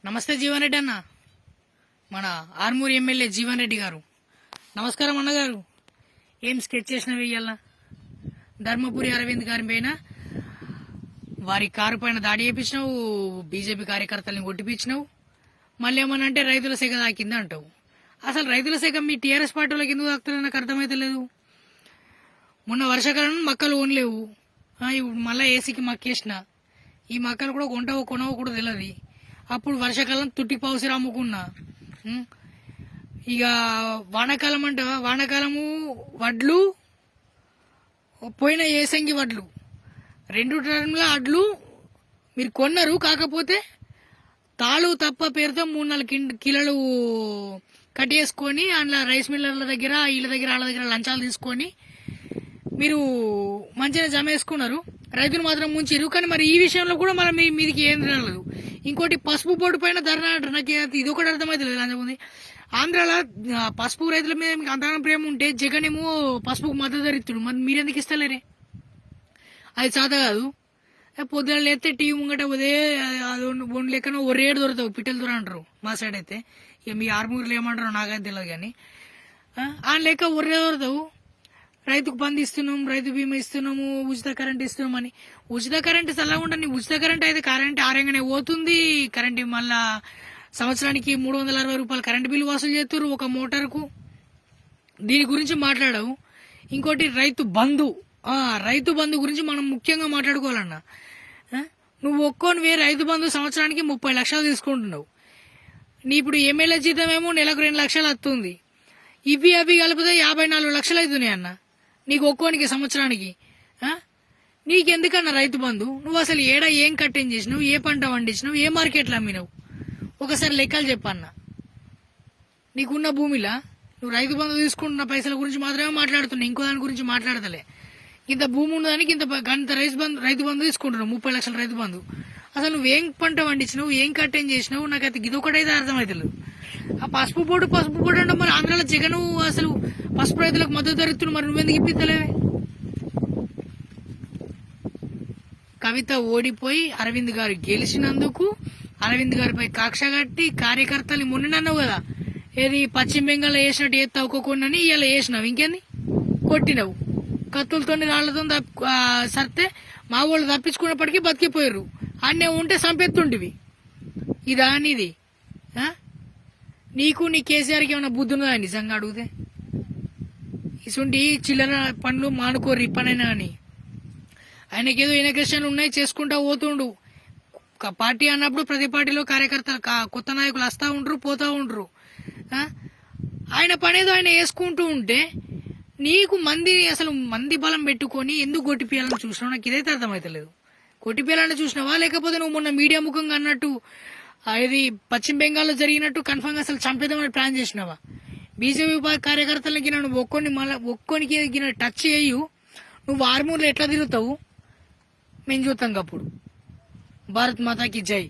నమస్తే జీవన్ రెడ్డి అన్న, మన ఆర్మూర్ ఎమ్మెల్యే జీవన్ రెడ్డి గారు. నమస్కారం అన్నగారు. ఏం స్కెచ్ చేసినవి ఇయ్యాల? ధర్మపురి అరవింద్ గారి పైన వారి కారు పైన దాడి చేయించినావు, బీజేపీ కార్యకర్తల్ని కొట్టిపించినావు. మళ్ళీ ఏమన్నా అంటే రైతుల శాఖ తాకింది అంటావు. అసలు రైతుల శాఖ మీ టీఆర్ఎస్ పార్టీలోకి ఎందుకు తాకుతుందో నాకు అర్థమైతే లేదు. మొన్న వర్షాకాలం మక్కలు ఓన్లేవు, ఇప్పుడు మళ్ళీ ఏసీకి మక్కేసిన. ఈ మక్కలు కూడా కొంటవో కొనవో కూడా తెలియదు. అప్పుడు వర్షాకాలం తుట్టి పావుసిరా అమ్ముకున్నా. ఇక వానాకాలం అంటే వానాకాలము వడ్లు, పోయిన ఏసంగి వడ్లు, 2 టన్నుల వడ్లు మీరు కొన్నారు. కాకపోతే తాళు తప్ప పేరుతో 3-4 కిలోలు కట్టేసుకొని అందులో రైస్ మిల్లర్ల దగ్గర వీళ్ళ దగ్గర వాళ్ళ దగ్గర లంచాలు తీసుకొని మీరు మంచిగా జమ వేసుకున్నారు. రైతులు మాత్రం ముంచిరు. కానీ మరి ఈ విషయంలో కూడా మరి మీ మీదికి ఏం రాలేదు. ఇంకోటి పసుపు బోర్డు పైన ధర్నా అంటారు. నాకు ఇది ఒకటి అర్థమైతే లేదు. అందుకుంది ఆంధ్రాలో పసుపు రైతుల మీద మీకు అంతగానం ప్రేమ ఉంటే జగన్ ఏమో పసుపుకు మద్దతు ధరిస్తుడు. మరి మీరెందుకు ఇస్తలేరే? అది సాధ కాదు. పొద్దున లేస్తే టీవీ ముంగట ఉదే ఒండు లెక్కన ఓ రేడు దొరుకుతావు, పిట్టలు దొర అంటారు మా సైడ్ అయితే. ఇక మీ ఆర్మూర్లు ఏమంటారో నాకైతే తెలియదు. కానీ ఆ లెక్క ఒర్రే దొరుకుతావు. రైతుకు బంద్ ఇస్తున్నాము, రైతు బీమా ఇస్తున్నాము, ఉచిత కరెంట్ ఇస్తున్నామని. ఉచిత కరెంట్ చల్లగా ఉండని. ఉచిత కరెంట్ అయితే కరెంట్ ఆరంగానే పోతుంది. కరెంట్ మళ్ళా సంవత్సరానికి 360 రూపాయలు కరెంట్ బిల్లు వసూలు చేస్తారు ఒక మోటార్కు. దీని గురించి మాట్లాడవు. ఇంకోటి రైతు బంధు. రైతు బంధు గురించి మనం ముఖ్యంగా మాట్లాడుకోవాలన్నా. నువ్వు ఒక్కోనివే రైతు బంధు సంవత్సరానికి 30 లక్షలు తీసుకుంటున్నావు. నీ ఇప్పుడు ఎమ్మెల్యే జీతం ఏమో నెలకు 2 లక్షలు వస్తుంది. ఇవి అవి కలిపితే 54 లక్షలు అవుతున్నాయి అన్న నీకు ఒక్కోనికి సంవత్సరానికి. నీకెందుకన్నా రైతు బంధు? నువ్వు అసలు ఏం కట్టేం చేసినావు, ఏ పంట పండించినావు, ఏ మార్కెట్లో అమ్మినావు? ఒకసారి లెక్కలు చెప్పన్నా. నీకున్న భూమిలా నువ్వు రైతు బంధు తీసుకుంటున్న పైసల గురించి మాత్రమే మాట్లాడుతున్నావు, ఇంకో దాని గురించి మాట్లాడతలే. ఇంత భూమి ఉన్నదానికి ఇంత రైతు బంధు తీసుకుంటున్నావు, 30 లక్షల రైతు బంధు. అసలు నువ్వేం పంట పండించినావు, ఏం కట్టేం చేసినావు? నాకైతే ఇదొకటైతే అర్థమవుతలేదు. ఆ పసుపు బోర్డు అంటే మరి ఆంధ్రాలో జగన్ అసలు పసుపు రైతులకు మద్దతు ధరిస్తున్నాడు. మరి నువ్వెందుకు ఇప్పిస్తలేవే? కవిత ఓడిపోయి అరవింద్ గారు గెలిచినందుకు అరవింద్ గారిపై కక్ష కట్టి కార్యకర్తలు మొన్నన్నావు కదా, ఏది పశ్చిమ బెంగాల్లో వేసినట్టు ఏది తవ్వుకోకుండా ఇలా వేసినావు. ఇంకేంది కొట్టినావు కత్తులతో రాళ్లతో సర్తే మా వాళ్ళు తప్పించుకున్నప్పటికీ బతికిపోయారు. అన్నే ఉంటే సంపెత్తుంటివి. ఇదా నీది? నీకు నీ కేసీఆర్కి ఏమైనా బుద్ధి ఉన్నదా నిజంగా అడిగితే? ఇసుంటి చిల్లర పనులు మానుకోర్రి పనైనా అని. ఆయనకేదో ఇనకేషన్లు ఉన్నాయి చేసుకుంటా పోతుండు. పార్టీ అన్నప్పుడు ప్రతి పార్టీలో కార్యకర్తలు కొత్త నాయకులు వస్తూ ఉంటారు, పోతూ ఉంటారు. ఆయన పనేదో ఆయన వేసుకుంటూ ఉంటే నీకు అసలు మంది బలం పెట్టుకొని ఎందుకు కొట్టిపియాలని చూసినావు? నాకు ఇదైతే అర్థమైతలేదు. కొట్టిపియాలని చూసినావా, లేకపోతే నువ్వు మొన్న మీడియా ముఖంగా అన్నట్టు ఇది పశ్చిమ బెంగాల్లో జరిగినట్టు కన్ఫర్మ్ అసలు చంపేద్దామని ప్లాన్ చేసినావా? బీజేపీ కార్యకర్తలకి నువ్వు ఒక్కొనికి టచ్ చేయు. నువ్వు ఆర్మూర్లో ఎట్లా తిరుగుతావు మేము చూస్తాం. అప్పుడు భారత్ మాతాకి జై.